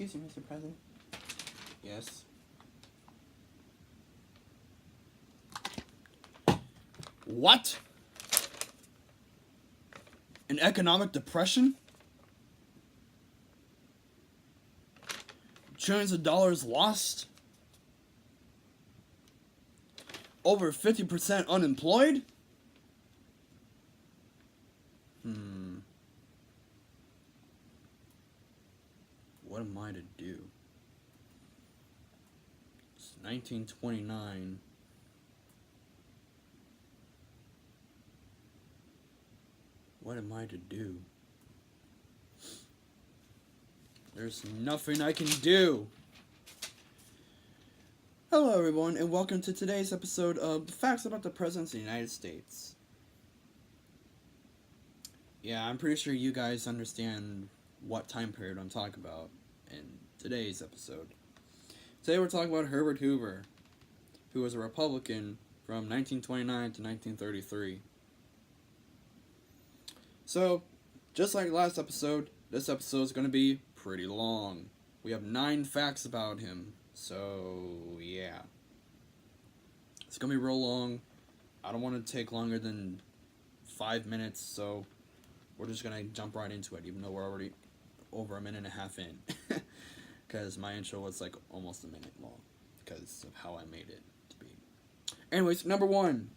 Excuse me, Mr. President. Yes. What? An economic depression? Trillions of dollars lost? Over 50% unemployed? What am I to do? It's 1929. What am I to do? There's nothing I can do. Hello everyone, and welcome to today's episode of Facts About the Presidents of the United States. Yeah, I'm pretty sure you guys understand what time period I'm talking about in today's episode. Today we're talking about Herbert Hoover, who was a Republican from 1929 to 1933. So, just like last episode, this episode is going to be pretty long. We have 9 facts about him, so yeah. It's going to be real long. I don't want to take longer than 5 minutes, so we're just going to jump right into it, even though we're already over a minute and a half in. Because my intro was like almost a minute long, because of how I made it to be. Anyways, number 1.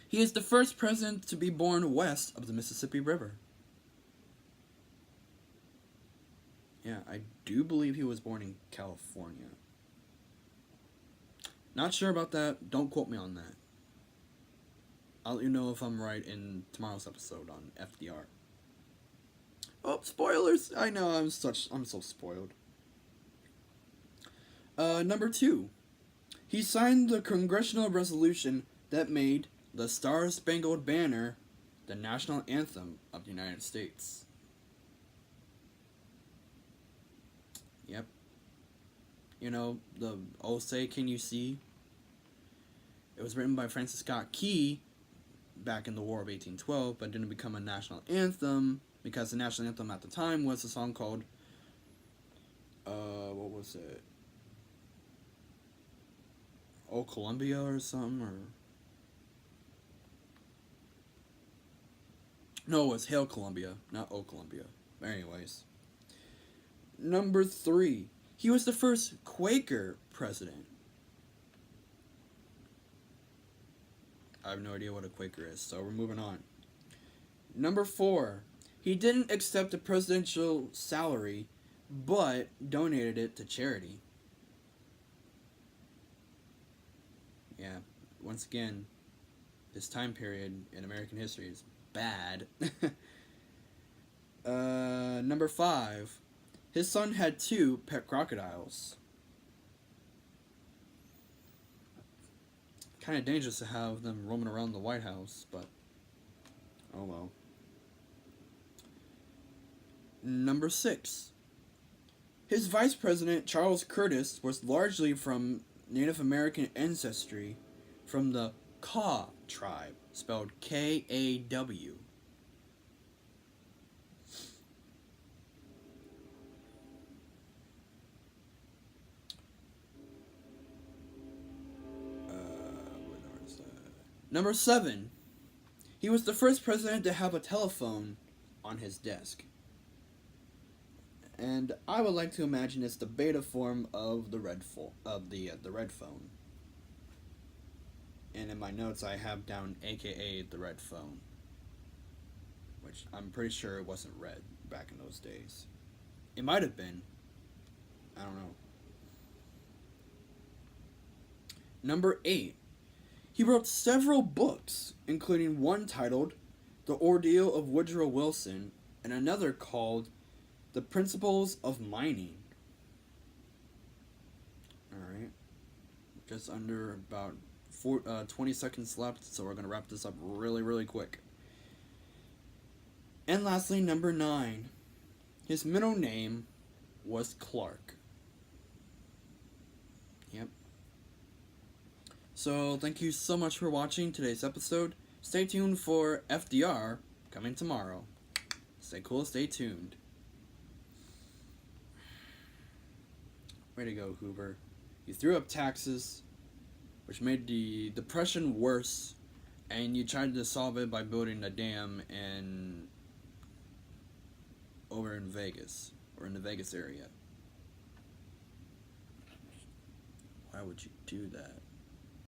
He is the first president to be born west of the Mississippi River. Yeah, I do believe he was born in California. Not sure about that. Don't quote me on that. I'll let you know if I'm right in tomorrow's episode on FDR. Oh, spoilers! I know, I'm so spoiled. Number 2. He signed the congressional resolution that made the Star-Spangled Banner the national anthem of the United States. Yep. You know, the "Oh Say Can You See"? It was written by Francis Scott Key back in the War of 1812, but didn't become a national anthem because the national anthem at the time was a song called, what was it? "Oh Columbia" or something, or... No, it was "Hail Columbia," not "Oh Columbia." But anyways. Number 3. He was the first Quaker president. I have no idea what a Quaker is, so we're moving on. Number 4. He didn't accept a presidential salary, but donated it to charity. Yeah, once again, this time period in American history is bad. Number 5. His son had 2 pet crocodiles. Kind of dangerous to have them roaming around the White House, but oh well. Number 6. His vice president, Charles Curtis, was largely from Native American ancestry from the Kaw tribe, spelled K-A-W. Number 7. He was the first president to have a telephone on his desk. And I would like to imagine it's the beta form of the red phone. And in my notes I have down AKA the red phone, which I'm pretty sure it wasn't red back in those days. It might have been. I don't know. Number 8. He wrote several books, including one titled The Ordeal of Woodrow Wilson and another called The Principles of Mining. Alright. Just under about 20 seconds left, so we're going to wrap this up really quick. And lastly, number 9. His middle name was Clark. Yep. So, thank you so much for watching today's episode. Stay tuned for FDR coming tomorrow. Stay cool, stay tuned. Way to go, Hoover. You threw up taxes, which made the depression worse, and you tried to solve it by building a dam over in Vegas, or in the Vegas area. Why would you do that?